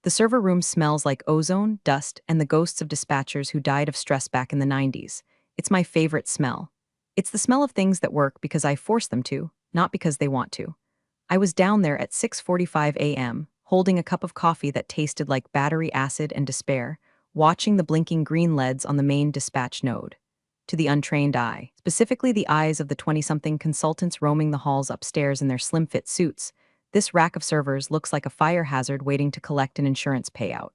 The server room smells like ozone, dust, and the ghosts of dispatchers who died of stress back in the 90s. It's my favorite smell. It's the smell of things that work because I force them to, not because they want to. I was down there at 6:45 a.m., holding a cup of coffee that tasted like battery acid and despair, watching the blinking green LEDs on the main dispatch node. To the untrained eye, specifically the eyes of the 20-something consultants roaming the halls upstairs in their slim-fit suits, this rack of servers looks like a fire hazard waiting to collect an insurance payout.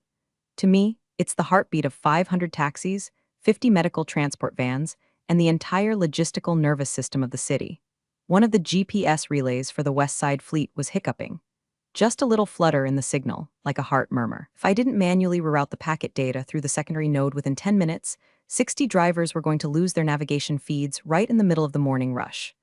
To me, it's the heartbeat of 500 taxis, 50 medical transport vans, and the entire logistical nervous system of the city. One of the GPS relays for the West Side fleet was hiccuping. Just a little flutter in the signal, like a heart murmur. If I didn't manually reroute the packet data through the secondary node within 10 minutes, 60 drivers were going to lose their navigation feeds right in the middle of the morning rush.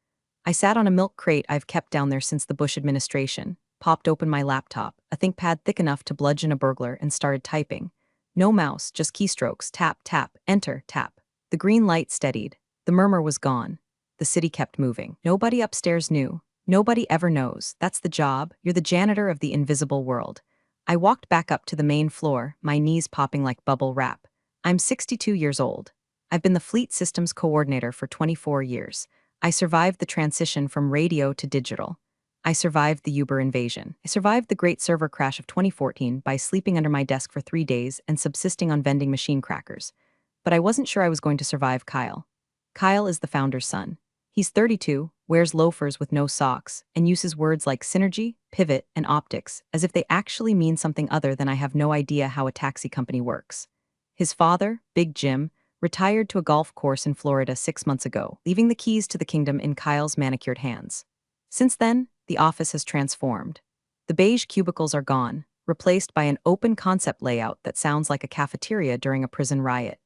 I sat on a milk crate I've kept down there since the Bush administration, popped open my laptop, a ThinkPad thick enough to bludgeon a burglar, and started typing. No mouse, just keystrokes, tap, tap, enter, tap. The green light steadied. The murmur was gone. The city kept moving. Nobody upstairs knew. Nobody ever knows. That's the job. You're the janitor of the invisible world. I walked back up to the main floor, my knees popping like bubble wrap. I'm 62 years old. I've been the fleet systems coordinator for 24 years. I survived the transition from radio to digital. I survived the Uber invasion. I survived the great server crash of 2014 by sleeping under my desk for 3 days and subsisting on vending machine crackers. But I wasn't sure I was going to survive Kyle. Kyle is the founder's son. He's 32, wears loafers with no socks, and uses words like synergy, pivot, and optics as if they actually mean something other than I have no idea how a taxi company works. His father, Big Jim, retired to a golf course in Florida 6 months ago, leaving the keys to the kingdom in Kyle's manicured hands. Since then, the office has transformed. The beige cubicles are gone, replaced by an open concept layout that sounds like a cafeteria during a prison riot.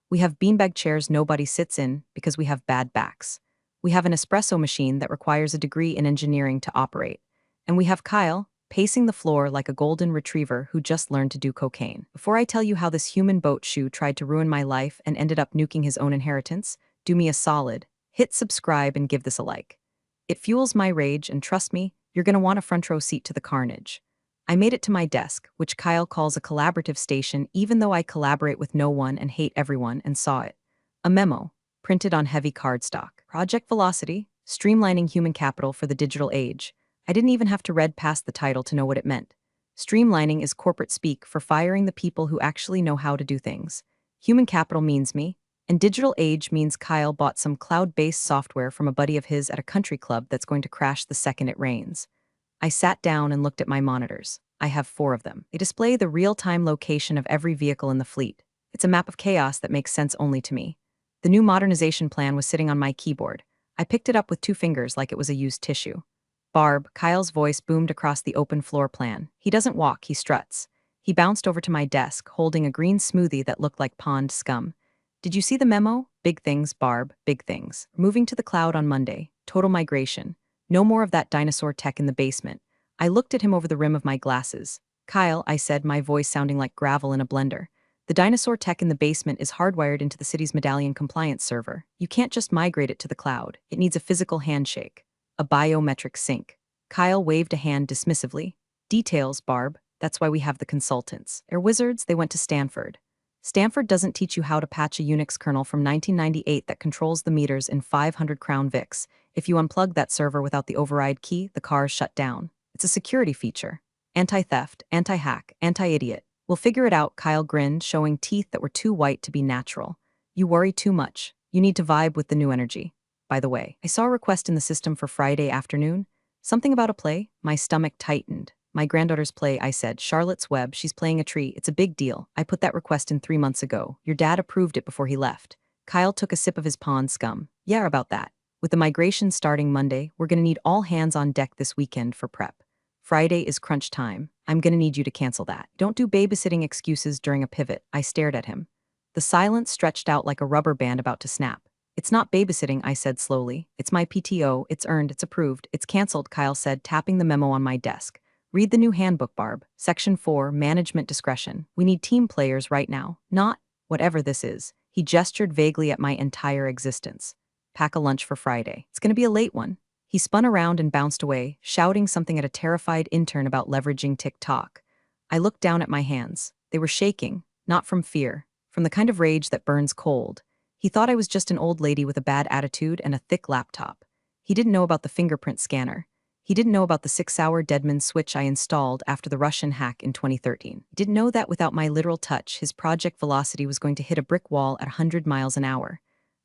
We have beanbag chairs nobody sits in because we have bad backs. We have an espresso machine that requires a degree in engineering to operate. And we have Kyle, pacing the floor like a golden retriever who just learned to do cocaine. Before I tell you how this human boat shoe tried to ruin my life and ended up nuking his own inheritance, do me a solid. Hit subscribe and give this a like. It fuels my rage, and trust me, you're going to want a front row seat to the carnage. I made it to my desk, which Kyle calls a collaborative station even though I collaborate with no one and hate everyone, and saw it. A memo, printed on heavy cardstock. Project Velocity, streamlining human capital for the digital age. I didn't even have to read past the title to know what it meant. Streamlining is corporate speak for firing the people who actually know how to do things. Human capital means me, and digital age means Kyle bought some cloud-based software from a buddy of his at a country club that's going to crash the second it rains. I sat down and looked at my monitors. I have 4 of them. They display the real-time location of every vehicle in the fleet. It's a map of chaos that makes sense only to me. The new modernization plan was sitting on my keyboard. I picked it up with 2 fingers like it was a used tissue. Barb, Kyle's voice boomed across the open floor plan. He doesn't walk, he struts. He bounced over to my desk, holding a green smoothie that looked like pond scum. Did you see the memo? Big things, Barb, big things. Moving to the cloud on Monday. Total migration. No more of that dinosaur tech in the basement. I looked at him over the rim of my glasses. Kyle, I said, my voice sounding like gravel in a blender. The dinosaur tech in the basement is hardwired into the city's medallion compliance server. You can't just migrate it to the cloud. It needs a physical handshake. A biometric sync. Kyle waved a hand dismissively. Details, Barb. That's why we have the consultants. They're wizards, they went to Stanford. Stanford doesn't teach you how to patch a Unix kernel from 1998 that controls the meters in 500 Crown Vics. If you unplug that server without the override key, the car is shut down. It's a security feature. Anti-theft, anti-hack, anti-idiot. We'll figure it out, Kyle grinned, showing teeth that were too white to be natural. You worry too much. You need to vibe with the new energy. By the way, I saw a request in the system for Friday afternoon. Something about a play? My stomach tightened. My granddaughter's play, I said. Charlotte's Web, she's playing a tree. It's a big deal. I put that request in 3 months ago. Your dad approved it before he left. Kyle took a sip of his pond scum. Yeah, about that. With the migration starting Monday, we're gonna need all hands on deck this weekend for prep. Friday is crunch time. I'm gonna need you to cancel that. Don't do babysitting excuses during a pivot. I stared at him. The silence stretched out like a rubber band about to snap. It's not babysitting, I said slowly. It's my PTO. It's earned. It's approved. It's canceled, Kyle said, tapping the memo on my desk. Read the new handbook, Barb. Section 4, Management Discretion. We need team players right now, not whatever this is. He gestured vaguely at my entire existence. Pack a lunch for Friday. It's gonna be a late one. He spun around and bounced away, shouting something at a terrified intern about leveraging TikTok. I looked down at my hands. They were shaking, not from fear, from the kind of rage that burns cold. He thought I was just an old lady with a bad attitude and a thick laptop. He didn't know about the fingerprint scanner. He didn't know about the 6-hour Deadman switch I installed after the Russian hack in 2013. He didn't know that without my literal touch, his project velocity was going to hit a brick wall at 100 miles an hour.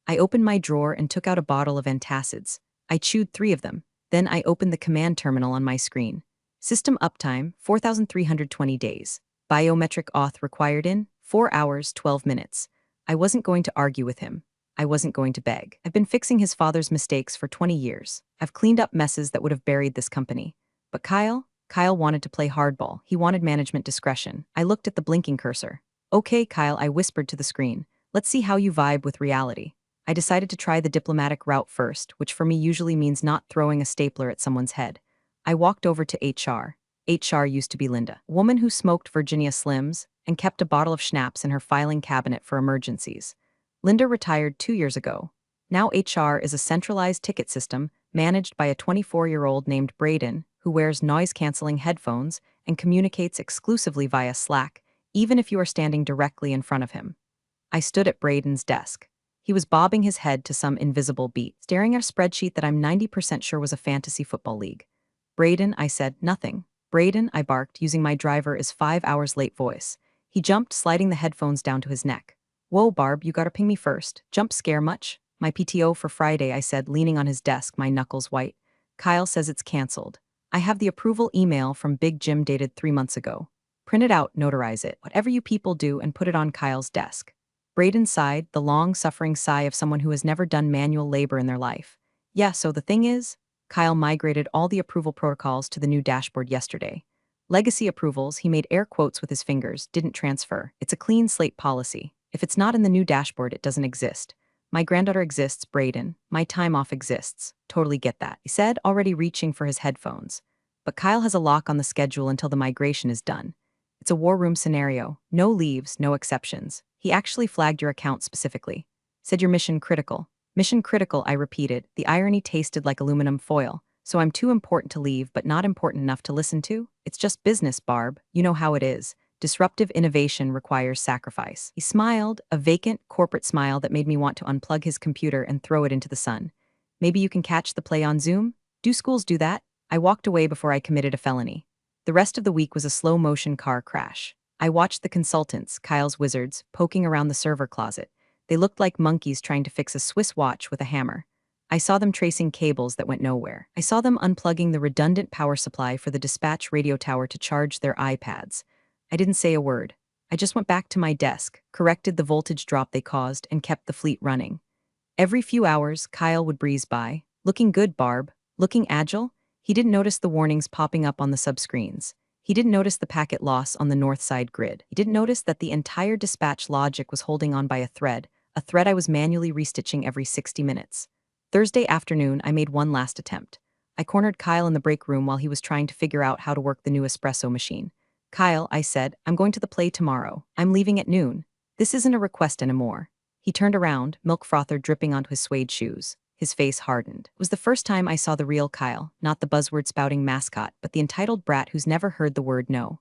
I opened my drawer and took out a bottle of antacids. I chewed 3 of them. Then I opened the command terminal on my screen. System uptime, 4,320 days. Biometric auth required in 4 hours, 12 minutes. I wasn't going to argue with him. I wasn't going to beg. I've been fixing his father's mistakes for 20 years. I've cleaned up messes that would have buried this company. But Kyle wanted to play hardball. He wanted management discretion. I looked at the blinking cursor. Okay, Kyle, I whispered to the screen. Let's see how you vibe with reality. I decided to try the diplomatic route first, which for me usually means not throwing a stapler at someone's head. I walked over to HR. HR used to be Linda, a woman who smoked Virginia Slims and kept a bottle of schnapps in her filing cabinet for emergencies. Linda retired 2 years ago. Now HR is a centralized ticket system managed by a 24-year-old named Braden who wears noise-canceling headphones and communicates exclusively via Slack, even if you are standing directly in front of him. I stood at Braden's desk. He was bobbing his head to some invisible beat, staring at a spreadsheet that I'm 90% sure was a fantasy football league. Braden, I said, nothing. Braden, I barked, using my driver is 5 hours late voice. He jumped, sliding the headphones down to his neck. Whoa, Barb, you gotta ping me first. Jump scare much? My PTO for Friday, I said, leaning on his desk, my knuckles white. Kyle says it's canceled. I have the approval email from Big Jim dated 3 months ago. Print it out, notarize it, whatever you people do, and put it on Kyle's desk. Braden sighed, the long-suffering sigh of someone who has never done manual labor in their life. Yeah, so the thing is, Kyle migrated all the approval protocols to the new dashboard yesterday. Legacy approvals, he made air quotes with his fingers, didn't transfer. It's a clean slate policy. If it's not in the new dashboard, it doesn't exist. My granddaughter exists, Braden. My time off exists. Totally get that, he said, already reaching for his headphones. But Kyle has a lock on the schedule until the migration is done. It's a war room scenario. No leaves, no exceptions. He actually flagged your account specifically. Said you're mission critical. Mission critical, I repeated. The irony tasted like aluminum foil. So I'm too important to leave, but not important enough to listen to? It's just business, Barb. You know how it is. Disruptive innovation requires sacrifice. He smiled, a vacant, corporate smile that made me want to unplug his computer and throw it into the sun. Maybe you can catch the play on Zoom? Do schools do that? I walked away before I committed a felony. The rest of the week was a slow-motion car crash. I watched the consultants, Kyle's wizards, poking around the server closet. They looked like monkeys trying to fix a Swiss watch with a hammer. I saw them tracing cables that went nowhere. I saw them unplugging the redundant power supply for the dispatch radio tower to charge their iPads. I didn't say a word. I just went back to my desk, corrected the voltage drop they caused, and kept the fleet running. Every few hours, Kyle would breeze by. Looking good, Barb. Looking agile? He didn't notice the warnings popping up on the subscreens. He didn't notice the packet loss on the north side grid. He didn't notice that the entire dispatch logic was holding on by a thread I was manually restitching every 60 minutes. Thursday afternoon, I made one last attempt. I cornered Kyle in the break room while he was trying to figure out how to work the new espresso machine. Kyle, I said, I'm going to the play tomorrow. I'm leaving at noon. This isn't a request anymore. He turned around, milk frother dripping onto his suede shoes. His face hardened. It was the first time I saw the real Kyle, not the buzzword-spouting mascot, but the entitled brat who's never heard the word no.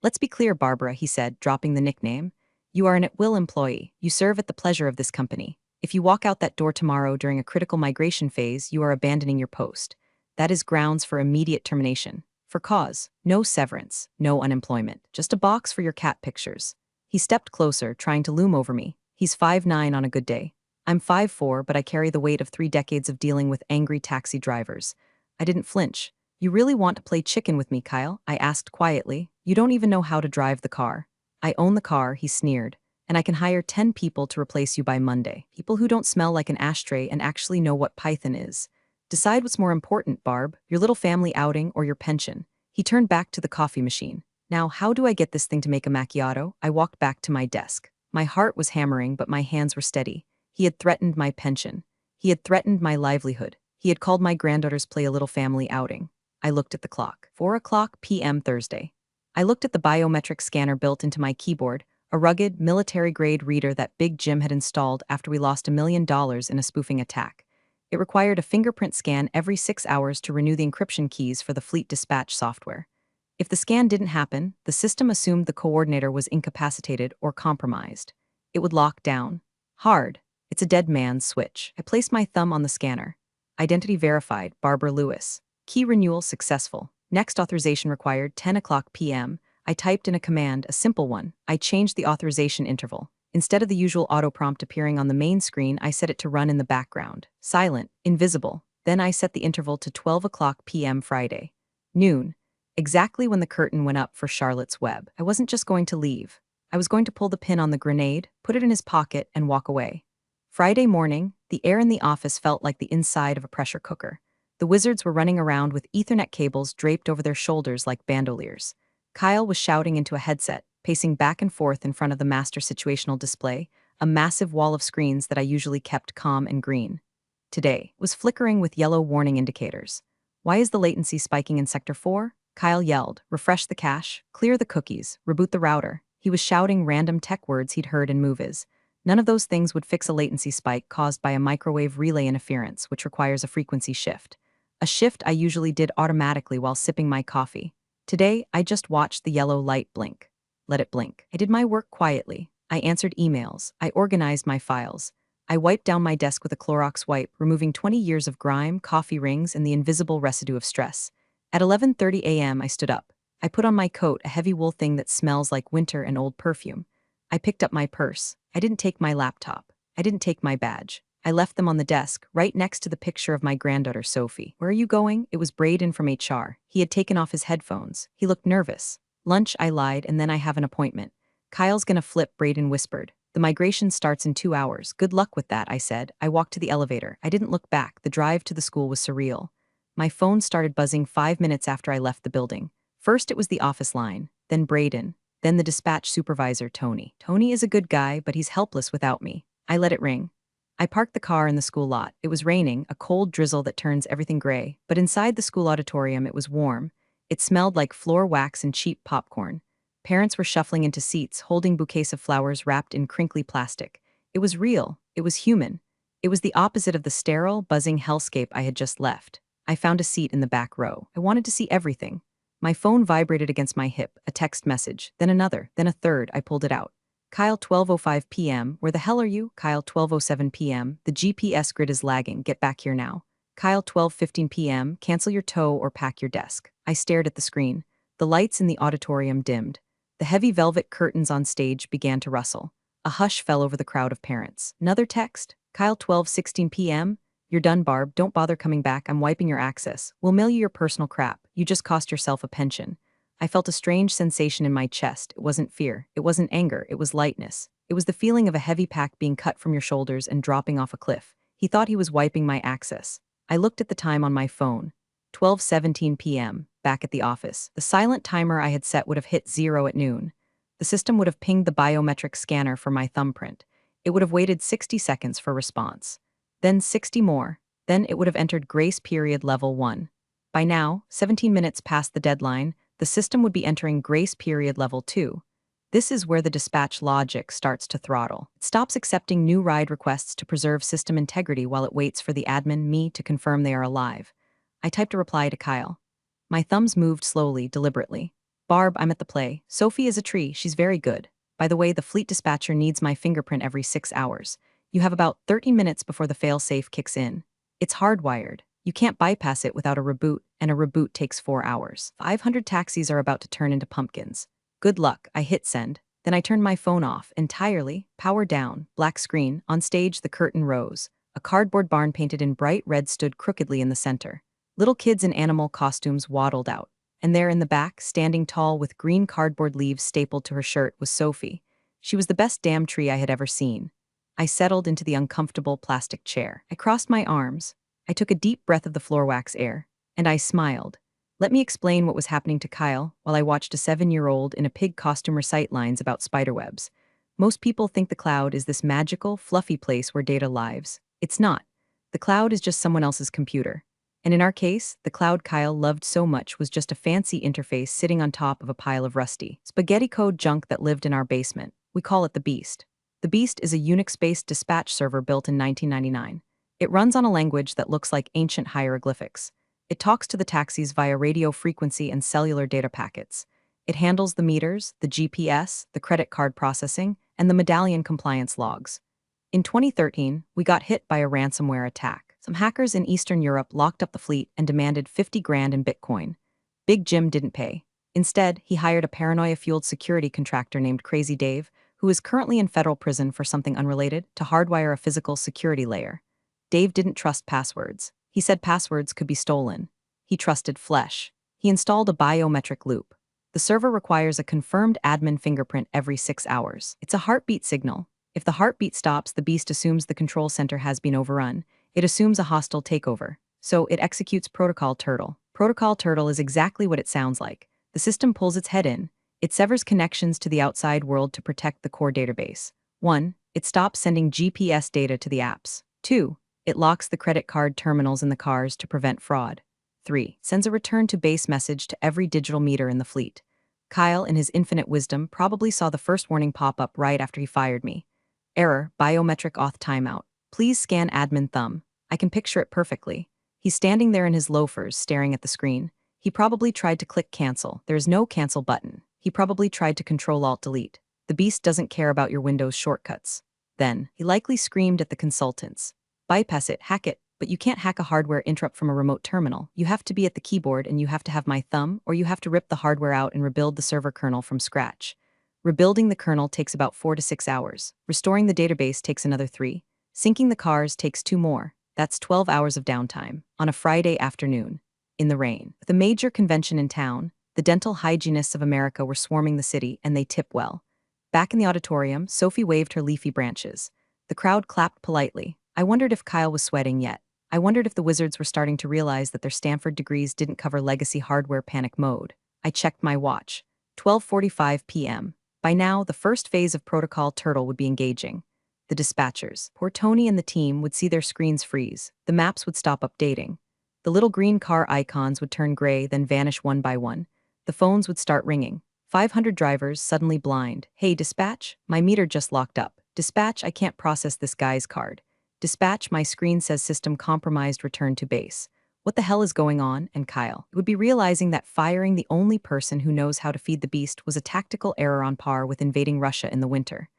Let's be clear, Barbara, he said, dropping the nickname. You are an at-will employee. You serve at the pleasure of this company. If you walk out that door tomorrow during a critical migration phase, you are abandoning your post. That is grounds for immediate termination. For cause, no severance, no unemployment, just a box for your cat pictures. He stepped closer, trying to loom over me. He's 5'9" on a good day. I'm 5'4", but I carry the weight of 3 decades of dealing with angry taxi drivers. I didn't flinch. You really want to play chicken with me, Kyle? I asked quietly. You don't even know how to drive the car. I own the car, he sneered, and I can hire 10 people to replace you by Monday. People who don't smell like an ashtray and actually know what Python is. Decide what's more important, Barb, your little family outing or your pension. He turned back to the coffee machine. Now, how do I get this thing to make a macchiato? I walked back to my desk. My heart was hammering, but my hands were steady. He had threatened my pension. He had threatened my livelihood. He had called my granddaughter's play a little family outing. I looked at the clock. 4:00 p.m. Thursday. I looked at the biometric scanner built into my keyboard, a rugged, military-grade reader that Big Jim had installed after we lost $1 million in a spoofing attack. It required a fingerprint scan every 6 hours to renew the encryption keys for the fleet dispatch software. If the scan didn't happen, the system assumed the coordinator was incapacitated or compromised. It would lock down. Hard. It's a dead man's switch. I placed my thumb on the scanner. Identity verified, Barbara Lewis. Key renewal successful. Next authorization required, 10 o'clock p.m. I typed in a command, a simple one. I changed the authorization interval. Instead of the usual auto prompt appearing on the main screen, I set it to run in the background. Silent, invisible. Then I set the interval to 12 o'clock p.m. Friday. Noon. Exactly when the curtain went up for Charlotte's Web. I wasn't just going to leave. I was going to pull the pin on the grenade, put it in his pocket, and walk away. Friday morning, the air in the office felt like the inside of a pressure cooker. The wizards were running around with Ethernet cables draped over their shoulders like bandoliers. Kyle was shouting into a headset, pacing back and forth in front of the master situational display, a massive wall of screens that I usually kept calm and green. Today was flickering with yellow warning indicators. Why is the latency spiking in Sector 4? Kyle yelled, refresh the cache, clear the cookies, reboot the router. He was shouting random tech words he'd heard in movies. None of those things would fix a latency spike caused by a microwave relay interference, which requires a frequency shift. A shift I usually did automatically while sipping my coffee. Today, I just watched the yellow light blink. Let it blink. I did my work quietly. I answered emails. I organized my files. I wiped down my desk with a Clorox wipe, removing 20 years of grime, coffee rings, and the invisible residue of stress. At 11:30 a.m., I stood up. I put on my coat, a heavy wool thing that smells like winter and old perfume. I picked up my purse. I didn't take my laptop. I didn't take my badge. I left them on the desk, right next to the picture of my granddaughter, Sophie. Where are you going? It was Braden from HR. He had taken off his headphones. He looked nervous. Lunch, I lied, and then I have an appointment. Kyle's gonna flip, Braden whispered. The migration starts in 2 hours. Good luck with that, I said. I walked to the elevator. I didn't look back. The drive to the school was surreal. My phone started buzzing 5 minutes after I left the building. First, it was the office line, then Braden, then the dispatch supervisor, Tony. Tony is a good guy, but he's helpless without me. I let it ring. I parked the car in the school lot. It was raining, a cold drizzle that turns everything gray, but inside the school auditorium it was warm. It smelled like floor wax and cheap popcorn. Parents were shuffling into seats, holding bouquets of flowers wrapped in crinkly plastic. It was real. It was human. It was the opposite of the sterile, buzzing hellscape I had just left. I found a seat in the back row. I wanted to see everything. My phone vibrated against my hip, a text message, then another, then a third. I pulled it out. Kyle, 12:05 p.m. Where the hell are you? Kyle, 12:07 p.m. The GPS grid is lagging. Get back here now. Kyle, 12:15 p.m. Cancel your tow or pack your desk. I stared at the screen. The lights in the auditorium dimmed. The heavy velvet curtains on stage began to rustle. A hush fell over the crowd of parents. Another text. Kyle, 12:16 p.m. You're done, Barb. Don't bother coming back. I'm wiping your access. We'll mail you your personal crap. You just cost yourself a pension. I felt a strange sensation in my chest. It wasn't fear. It wasn't anger. It was lightness. It was the feeling of a heavy pack being cut from your shoulders and dropping off a cliff. He thought he was wiping my access. I looked at the time on my phone. 12:17 p.m., back at the office. The silent timer I had set would have hit 0 at noon. The system would have pinged the biometric scanner for my thumbprint. It would have waited 60 seconds for response. Then 60 more. Then it would have entered grace period level 1. By now, 17 minutes past the deadline, the system would be entering grace period level 2. This is where the dispatch logic starts to throttle. It stops accepting new ride requests to preserve system integrity while it waits for the admin, me, to confirm they are alive. I typed a reply to Kyle. My thumbs moved slowly, deliberately. Barb, I'm at the play. Sophie is a tree. She's very good. By the way, the fleet dispatcher needs my fingerprint every 6 hours. You have about 30 minutes before the fail-safe kicks in. It's hardwired. You can't bypass it without a reboot, and a reboot takes 4 hours. 500 taxis are about to turn into pumpkins. Good luck. I hit send. Then I turned my phone off, entirely, power down, black screen. On stage, the curtain rose. A cardboard barn painted in bright red stood crookedly in the center. Little kids in animal costumes waddled out. And there in the back, standing tall with green cardboard leaves stapled to her shirt, was Sophie. She was the best damn tree I had ever seen. I settled into the uncomfortable plastic chair. I crossed my arms. I took a deep breath of the floor wax air. And I smiled. Let me explain what was happening to Kyle while I watched a 7-year-old in a pig costume recite lines about spiderwebs. Most people think the cloud is this magical, fluffy place where data lives. It's not. The cloud is just someone else's computer. And in our case, the cloud Kyle loved so much was just a fancy interface sitting on top of a pile of rusty spaghetti code junk that lived in our basement. We call it the Beast. The Beast is a Unix-based dispatch server built in 1999. It runs on a language that looks like ancient hieroglyphics. It talks to the taxis via radio frequency and cellular data packets. It handles the meters, the GPS, the credit card processing, and the medallion compliance logs. In 2013, we got hit by a ransomware attack. Some hackers in Eastern Europe locked up the fleet and demanded 50 grand in Bitcoin. Big Jim didn't pay. Instead, he hired a paranoia-fueled security contractor named Crazy Dave, who is currently in federal prison for something unrelated, to hardwire a physical security layer. Dave didn't trust passwords. He said passwords could be stolen. He trusted flesh. He installed a biometric loop. The server requires a confirmed admin fingerprint every 6 hours. It's a heartbeat signal. If the heartbeat stops, the beast assumes the control center has been overrun. It assumes a hostile takeover. So it executes Protocol Turtle. Protocol Turtle is exactly what it sounds like. The system pulls its head in. It severs connections to the outside world to protect the core database. 1. It stops sending GPS data to the apps. 2. It locks the credit card terminals in the cars to prevent fraud. 3. Sends a return to base message to every digital meter in the fleet. Kyle, in his infinite wisdom, probably saw the first warning pop up right after he fired me. Error, biometric auth timeout. Please scan admin thumb. I can picture it perfectly. He's standing there in his loafers, staring at the screen. He probably tried to click cancel. There is no cancel button. He probably tried to Control-Alt-Delete. The beast doesn't care about your Windows shortcuts. Then, he likely screamed at the consultants. Bypass it, hack it, but you can't hack a hardware interrupt from a remote terminal. You have to be at the keyboard and you have to have my thumb, or you have to rip the hardware out and rebuild the server kernel from scratch. Rebuilding the kernel takes about 4 to 6 hours. Restoring the database takes another 3. Syncing the cars takes 2 more. That's 12 hours of downtime, on a Friday afternoon, in the rain. With a major convention in town, the dental hygienists of America were swarming the city, and they tip well. Back in the auditorium, Sophie waved her leafy branches. The crowd clapped politely. I wondered if Kyle was sweating yet. I wondered if the wizards were starting to realize that their Stanford degrees didn't cover legacy hardware panic mode. I checked my watch. 12:45 p.m. By now, the first phase of Protocol Turtle would be engaging. The dispatchers. Poor Tony and the team would see their screens freeze. The maps would stop updating. The little green car icons would turn gray, then vanish one by one. The phones would start ringing. 500 drivers suddenly blind. Hey, dispatch, my meter just locked up. Dispatch, I can't process this guy's card. Dispatch, my screen says system compromised, return to base. What the hell is going on? And Kyle would be realizing that firing the only person who knows how to feed the beast was a tactical error on par with invading Russia in the winter.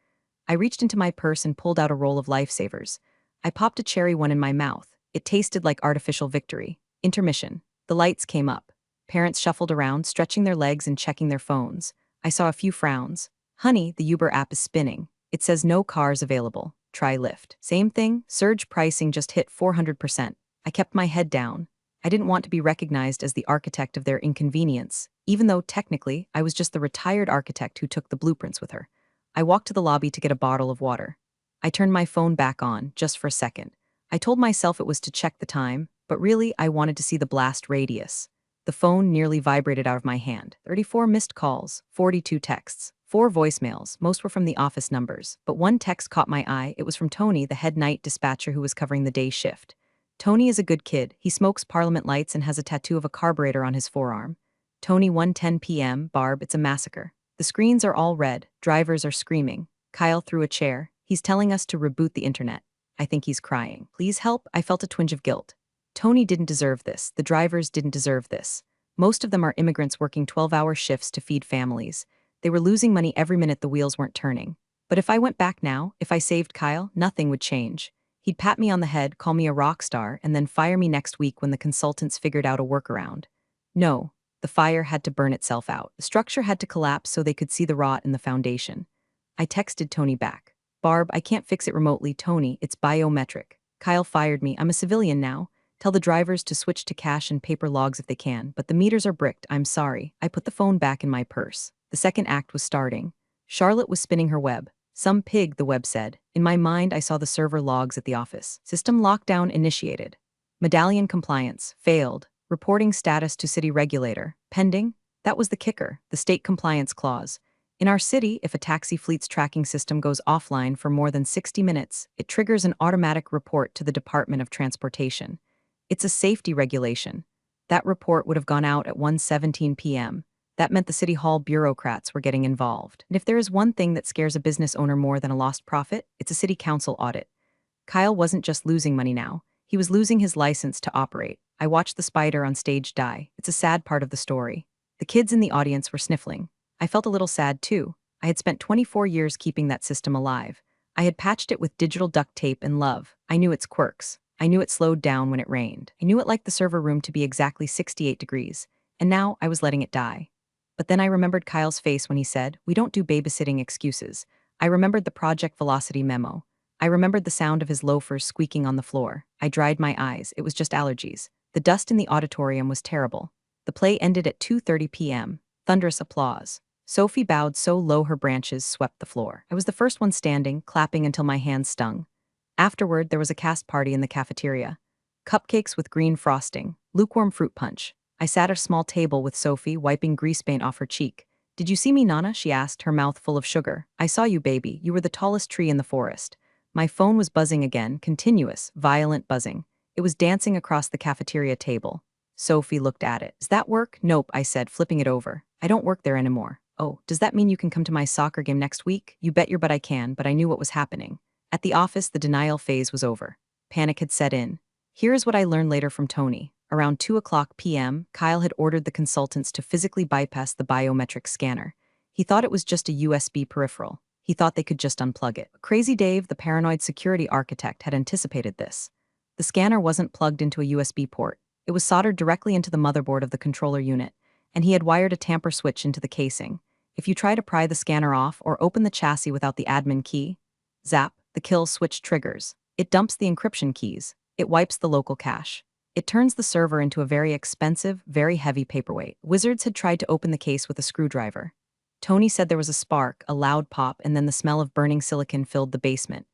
I reached into my purse and pulled out a roll of lifesavers. I popped a cherry one in my mouth. It tasted like artificial victory. Intermission. The lights came up. Parents shuffled around, stretching their legs and checking their phones. I saw a few frowns. Honey, the Uber app is spinning. It says no cars available. Try Lyft. Same thing, surge pricing just hit 400%. I kept my head down. I didn't want to be recognized as the architect of their inconvenience, even though technically I was just the retired architect who took the blueprints with her. I walked to the lobby to get a bottle of water. I turned my phone back on, just for a second. I told myself it was to check the time, but really I wanted to see the blast radius. The phone nearly vibrated out of my hand. 34 missed calls, 42 texts, 4 voicemails, most were from the office numbers, but one text caught my eye. It was from Tony, the head night dispatcher who was covering the day shift. Tony is a good kid. He smokes Parliament lights and has a tattoo of a carburetor on his forearm. Tony, 1:10 p.m, Barb, it's a massacre. The screens are all red, drivers are screaming. Kyle threw a chair. He's telling us to reboot the internet. I think he's crying. Please help, I felt a twinge of guilt. Tony didn't deserve this. The drivers didn't deserve this. Most of them are immigrants working 12-hour shifts to feed families. They were losing money every minute the wheels weren't turning. But if I went back now, if I saved Kyle, nothing would change. He'd pat me on the head, call me a rock star, and then fire me next week when the consultants figured out a workaround. No, the fire had to burn itself out. The structure had to collapse so they could see the rot in the foundation. I texted Tony back. Barb, I can't fix it remotely. Tony, it's biometric. Kyle fired me. I'm a civilian now. Tell the drivers to switch to cash and paper logs if they can, but the meters are bricked. I'm sorry. I put the phone back in my purse. The second act was starting. Charlotte was spinning her web. Some pig, the web said. In my mind, I saw the server logs at the office. System lockdown initiated. Medallion compliance, failed. Reporting status to city regulator, pending. That was the kicker, the state compliance clause. In our city, if a taxi fleet's tracking system goes offline for more than 60 minutes, it triggers an automatic report to the Department of Transportation. It's a safety regulation. That report would have gone out at 1:17 p.m. That meant the City Hall bureaucrats were getting involved. And if there is one thing that scares a business owner more than a lost profit, it's a city council audit. Kyle wasn't just losing money now. He was losing his license to operate. I watched the spider on stage die. It's a sad part of the story. The kids in the audience were sniffling. I felt a little sad too. I had spent 24 years keeping that system alive. I had patched it with digital duct tape and love. I knew its quirks. I knew it slowed down when it rained. I knew it liked the server room to be exactly 68 degrees. And now I was letting it die. But then I remembered Kyle's face when he said, "We don't do babysitting excuses." I remembered the Project Velocity memo. I remembered the sound of his loafers squeaking on the floor. I dried my eyes. It was just allergies. The dust in the auditorium was terrible. The play ended at 2:30 p.m. Thunderous applause. Sophie bowed so low her branches swept the floor. I was the first one standing, clapping until my hands stung. Afterward, there was a cast party in the cafeteria. Cupcakes with green frosting, lukewarm fruit punch. I sat at a small table with Sophie, wiping grease paint off her cheek. "Did you see me, Nana?" she asked, her mouth full of sugar. "I saw you, baby. You were the tallest tree in the forest." My phone was buzzing again, continuous, violent buzzing. It was dancing across the cafeteria table. Sophie looked at it. "Does that work?" "Nope," I said, flipping it over. "I don't work there anymore." "Oh, does that mean you can come to my soccer game next week?" "You bet your butt I can," but I knew what was happening. At the office, the denial phase was over. Panic had set in. Here is what I learned later from Tony. Around 2 p.m., Kyle had ordered the consultants to physically bypass the biometric scanner. He thought it was just a USB peripheral. He thought they could just unplug it. Crazy Dave, the paranoid security architect, had anticipated this. The scanner wasn't plugged into a USB port. It was soldered directly into the motherboard of the controller unit, and he had wired a tamper switch into the casing. If you try to pry the scanner off or open the chassis without the admin key, zap, the kill switch triggers. It dumps the encryption keys. It wipes the local cache. It turns the server into a very expensive, very heavy paperweight. Wizards had tried to open the case with a screwdriver. Tony said there was a spark, a loud pop, and then the smell of burning silicon filled the basement.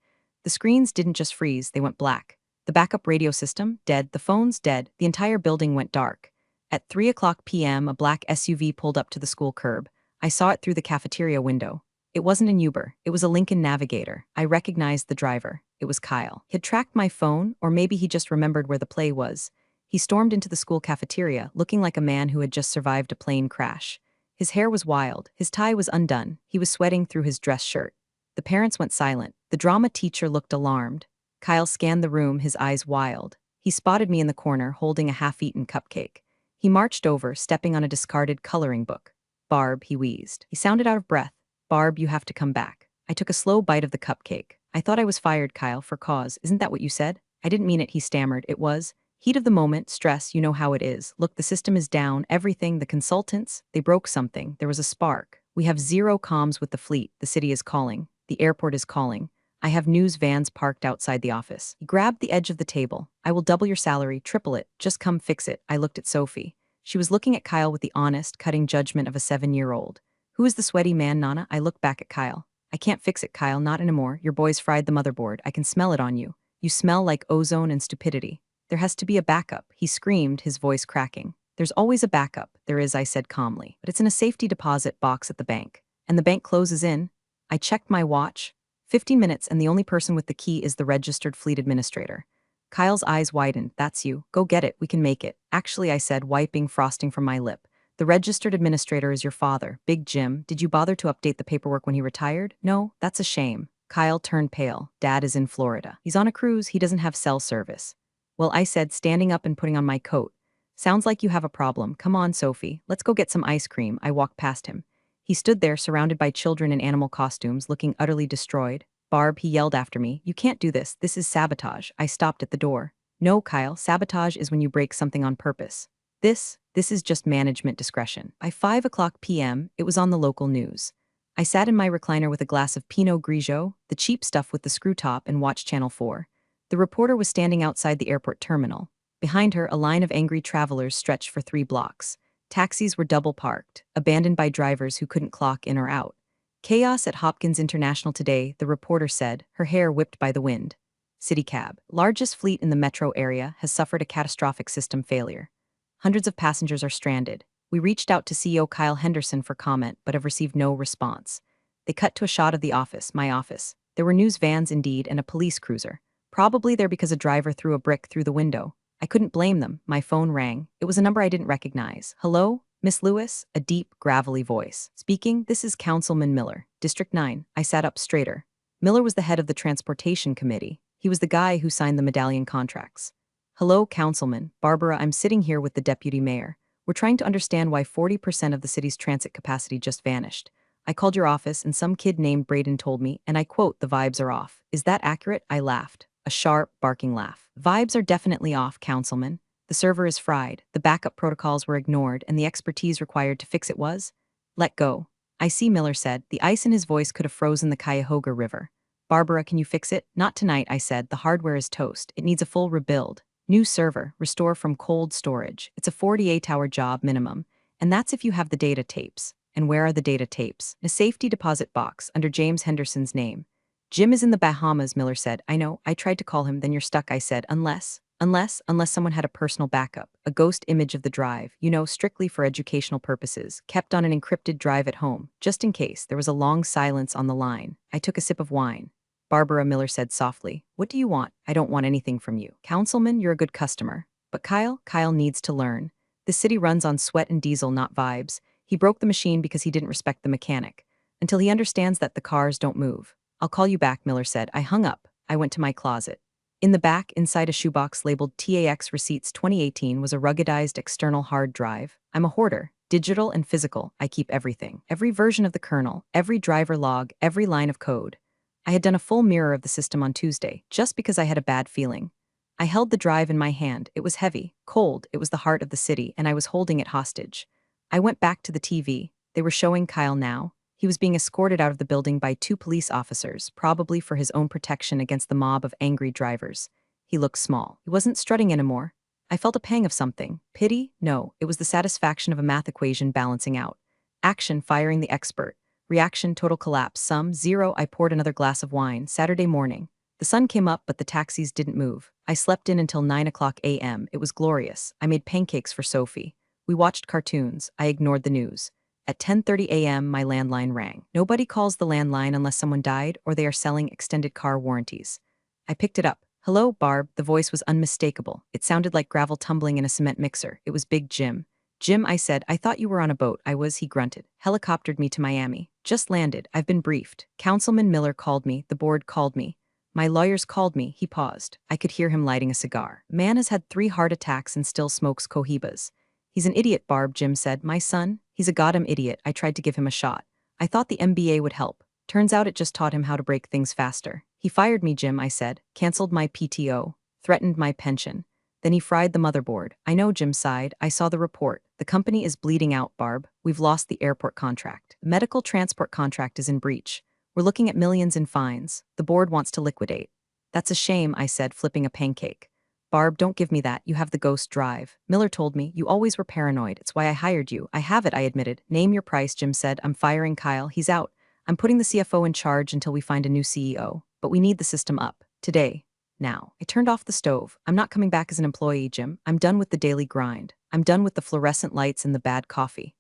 The screens didn't just freeze, they went black. The backup radio system, dead. The phones, dead. The entire building went dark. At 3 p.m., a black SUV pulled up to the school curb. I saw it through the cafeteria window. It wasn't an Uber. It was a Lincoln Navigator. I recognized the driver. It was Kyle. He had tracked my phone, or maybe he just remembered where the play was. He stormed into the school cafeteria, looking like a man who had just survived a plane crash. His hair was wild. His tie was undone. He was sweating through his dress shirt. The parents went silent. The drama teacher looked alarmed. Kyle scanned the room, his eyes wild. He spotted me in the corner, holding a half-eaten cupcake. He marched over, stepping on a discarded coloring book. "Barb," he wheezed. He sounded out of breath. "Barb, you have to come back." I took a slow bite of the cupcake. "I thought I was fired, Kyle, for cause. Isn't that what you said?" "I didn't mean it," he stammered. "It was heat of the moment, stress, you know how it is. Look, the system is down, everything, the consultants, they broke something. There was a spark. We have zero comms with the fleet. The city is calling. The airport is calling. I have news vans parked outside the office." He grabbed the edge of the table. "I will double your salary, triple it. Just come fix it." I looked at Sophie. She was looking at Kyle with the honest, cutting judgment of a 7-year-old. "Who is the sweaty man, Nana?" I looked back at Kyle. "I can't fix it, Kyle, not anymore. Your boys fried the motherboard. I can smell it on you. You smell like ozone and stupidity. There has to be a backup," he screamed, his voice cracking. "There's always a backup." "There is," I said calmly. "But it's in a safety deposit box at the bank. And the bank closes in." I checked my watch. 50 minutes, and the only person with the key is the registered fleet administrator. Kyle's eyes widened. "That's you. Go get it. We can make it." "Actually," I said, wiping frosting from my lip. "The registered administrator is your father, Big Jim. Did you bother to update the paperwork when he retired?" "No, that's a shame." Kyle turned pale. "Dad is in Florida. He's on a cruise. He doesn't have cell service." "Well," I said, standing up and putting on my coat. "Sounds like you have a problem. Come on, Sophie. Let's go get some ice cream." I walked past him. He stood there, surrounded by children in animal costumes, looking utterly destroyed. "Barb," he yelled after me, "you can't do this. This is sabotage." I stopped at the door. "No, Kyle, sabotage is when you break something on purpose. This is just management discretion." By 5 p.m., it was on the local news. I sat in my recliner with a glass of Pinot Grigio, the cheap stuff with the screw top, and watched Channel 4. The reporter was standing outside the airport terminal. Behind her, a line of angry travelers stretched for 3 blocks. Taxis were double parked, abandoned by drivers who couldn't clock in or out. "Chaos at Hopkins International today," the reporter said, her hair whipped by the wind. City cab, largest fleet in the metro area, has suffered a catastrophic system failure. Hundreds of passengers are stranded. We reached out to CEO Kyle Henderson for comment, but have received no response. They cut to a shot of the office, my office. There were news vans indeed, and a police cruiser. Probably there because a driver threw a brick through the window. I couldn't blame them. My phone rang. It was a number I didn't recognize. "Hello? Miss Lewis?" A deep, gravelly voice. "Speaking, this is Councilman Miller, District 9. I sat up straighter. Miller was the head of the Transportation Committee. He was the guy who signed the medallion contracts. Hello, Councilman. Barbara, I'm sitting here with the deputy mayor. We're trying to understand why 40% of the city's transit capacity just vanished. I called your office and some kid named Braden told me, and I quote, the vibes are off. Is that accurate? I laughed. A sharp, barking laugh. Vibes are definitely off, Councilman. The server is fried, the backup protocols were ignored, and the expertise required to fix it was? Let go. I see, Miller said. The ice in his voice could have frozen the Cuyahoga River. Barbara, can you fix it? Not tonight, I said. The hardware is toast. It needs a full rebuild. New server, restore from cold storage. It's a 48-hour job minimum. And that's if you have the data tapes. And where are the data tapes? In a safety deposit box under James Henderson's name. Jim is in the Bahamas, Miller said. I know, I tried to call him, then you're stuck, I said. Unless someone had a personal backup, a ghost image of the drive, strictly for educational purposes, kept on an encrypted drive at home, just in case. There was a long silence on the line. I took a sip of wine. Barbara, Miller said softly. What do you want? I don't want anything from you. Councilman, you're a good customer. But Kyle needs to learn. The city runs on sweat and diesel, not vibes. He broke the machine because he didn't respect the mechanic. Until he understands that the cars don't move. I'll call you back, Miller said. I hung up. I went to my closet. In the back, inside a shoebox labeled TAX Receipts 2018, was a ruggedized external hard drive. I'm a hoarder. Digital and physical. I keep everything. Every version of the kernel, every driver log, every line of code. I had done a full mirror of the system on Tuesday, just because I had a bad feeling. I held the drive in my hand. It was heavy, cold, it was the heart of the city, and I was holding it hostage. I went back to the TV. They were showing Kyle now. He was being escorted out of the building by 2 police officers, probably for his own protection against the mob of angry drivers. He looked small. He wasn't strutting anymore. I felt a pang of something. Pity? No, it was the satisfaction of a math equation balancing out. Action, firing the expert. Reaction, total collapse. Sum, 0. I poured another glass of wine. Saturday morning. The sun came up, but the taxis didn't move. I slept in until 9 a.m. It was glorious. I made pancakes for Sophie. We watched cartoons. I ignored the news. At 10:30 a.m., my landline rang. Nobody calls the landline unless someone died or they are selling extended car warranties. I picked it up. Hello, Barb. The voice was unmistakable. It sounded like gravel tumbling in a cement mixer. It was Big Jim. Jim, I said, I thought you were on a boat. I was, he grunted. Helicoptered me to Miami. Just landed. I've been briefed. Councilman Miller called me. The board called me. My lawyers called me. He paused. I could hear him lighting a cigar. Man has had 3 heart attacks and still smokes cohibas. He's an idiot, Barb, Jim said. My son? He's a goddamn idiot. I tried to give him a shot. I thought the MBA would help. Turns out it just taught him how to break things faster. He fired me, Jim, I said. Canceled my PTO. Threatened my pension. Then he fried the motherboard. I know, Jim sighed. I saw the report. The company is bleeding out, Barb. We've lost the airport contract. The medical transport contract is in breach. We're looking at millions in fines. The board wants to liquidate. That's a shame, I said, flipping a pancake. Barb, don't give me that. You have the ghost drive. Miller told me. You always were paranoid. It's why I hired you. I have it, I admitted. Name your price, Jim said. I'm firing Kyle. He's out. I'm putting the CFO in charge until we find a new CEO. But we need the system up. Today. Now. I turned off the stove. I'm not coming back as an employee, Jim. I'm done with the daily grind. I'm done with the fluorescent lights and the bad coffee.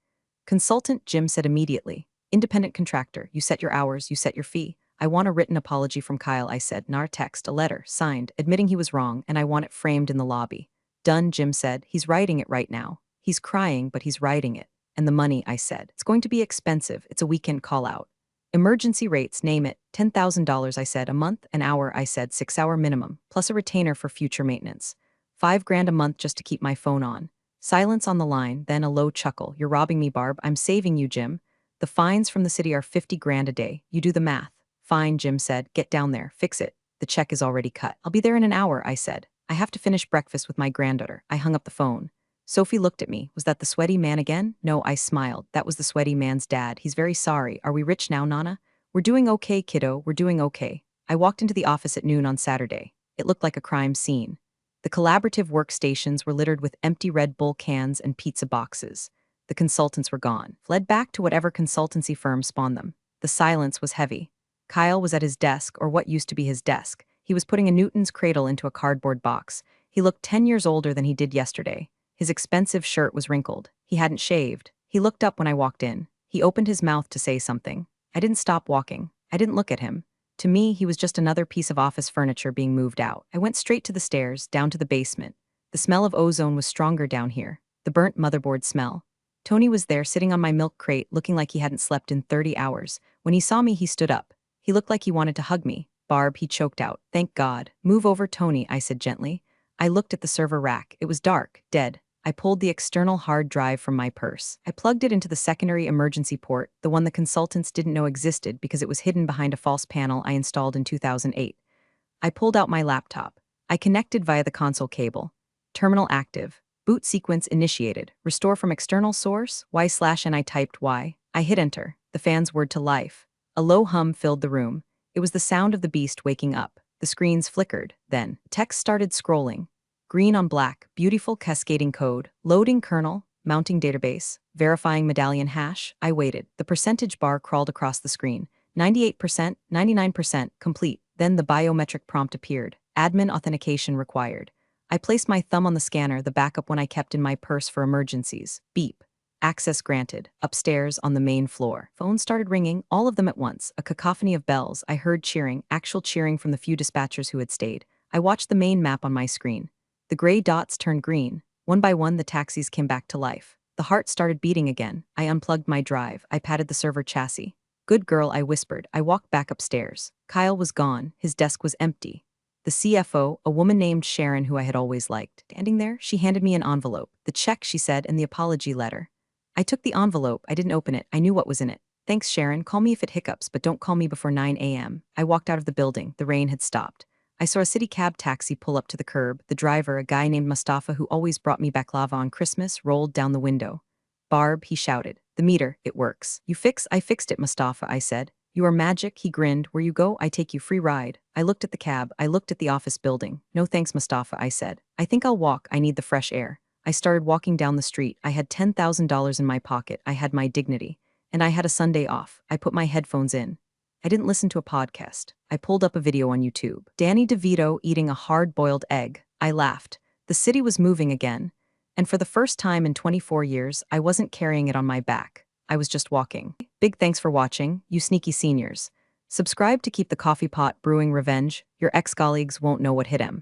Consultant, Jim said immediately. Independent contractor. You set your hours, you set your fee. I want a written apology from Kyle, I said. Nar text, a letter, signed, admitting he was wrong, and I want it framed in the lobby. Done, Jim said. He's writing it right now. He's crying, but he's writing it. And the money, I said. It's going to be expensive. It's a weekend call-out. Emergency rates, name it. $10,000, I said. A month, an hour, I said. 6-hour minimum, plus a retainer for future maintenance. $5,000 a month just to keep my phone on. Silence on the line, then a low chuckle. You're robbing me, Barb. I'm saving you, Jim. The fines from the city are $50,000 a day. You do the math. Fine, Jim said. Get down there. Fix it. The check is already cut. I'll be there in an hour, I said. I have to finish breakfast with my granddaughter. I hung up the phone. Sophie looked at me. Was that the sweaty man again? No, I smiled. That was the sweaty man's dad. He's very sorry. Are we rich now, Nana? We're doing okay, kiddo. We're doing okay. I walked into the office at noon on Saturday. It looked like a crime scene. The collaborative workstations were littered with empty Red Bull cans and pizza boxes. The consultants were gone, fled back to whatever consultancy firm spawned them. The silence was heavy. Kyle was at his desk, or what used to be his desk. He was putting a Newton's cradle into a cardboard box. He looked 10 years older than he did yesterday. His expensive shirt was wrinkled. He hadn't shaved. He looked up when I walked in. He opened his mouth to say something. I didn't stop walking. I didn't look at him. To me, he was just another piece of office furniture being moved out. I went straight to the stairs, down to the basement. The smell of ozone was stronger down here. The burnt motherboard smell. Tony was there, sitting on my milk crate, looking like he hadn't slept in 30 hours. When he saw me, he stood up. He looked like he wanted to hug me. Barb, he choked out. Thank God. Move over, Tony, I said gently. I looked at the server rack. It was dark, dead. I pulled the external hard drive from my purse. I plugged it into the secondary emergency port, the one the consultants didn't know existed because it was hidden behind a false panel I installed in 2008. I pulled out my laptop. I connected via the console cable. Terminal active. Boot sequence initiated. Restore from external source, y/, and I typed Y. I hit enter. The fan's word to life. A low hum filled the room. It was the sound of the beast waking up. The screens flickered. Then, text started scrolling. Green on black, beautiful cascading code, loading kernel, mounting database, verifying medallion hash. I waited. The percentage bar crawled across the screen. 98%, 99%, complete. Then the biometric prompt appeared. Admin authentication required. I placed my thumb on the scanner, the backup one I kept in my purse for emergencies. Beep. Access granted. Upstairs on the main floor. Phones started ringing, all of them at once. A cacophony of bells. I heard cheering, actual cheering from the few dispatchers who had stayed. I watched the main map on my screen. The gray dots turned green. One by one, the taxis came back to life. The heart started beating again. I unplugged my drive. I patted the server chassis. Good girl, I whispered. I walked back upstairs. Kyle was gone. His desk was empty. The CFO, a woman named Sharon who I had always liked, standing there, she handed me an envelope. The check, she said, and the apology letter. I took the envelope. I didn't open it. I knew what was in it. Thanks, Sharon. Call me if it hiccups, but don't call me before 9 a.m. I walked out of the building. The rain had stopped. I saw a city cab taxi pull up to the curb. The driver, a guy named Mustafa who always brought me baklava on Christmas, rolled down the window. Barb, he shouted. The meter, it works. I fixed it, Mustafa, I said. You are magic, he grinned. Where you go, I take you free ride. I looked at the cab. I looked at the office building. No thanks, Mustafa, I said. I think I'll walk. I need the fresh air. I started walking down the street. I had $10,000 in my pocket. I had my dignity. And I had a Sunday off. I put my headphones in. I didn't listen to a podcast. I pulled up a video on YouTube. Danny DeVito eating a hard-boiled egg. I laughed. The city was moving again. And for the first time in 24 years, I wasn't carrying it on my back. I was just walking. Big thanks for watching, you sneaky seniors. Subscribe to keep the coffee pot brewing revenge. Your ex-colleagues won't know what hit 'em.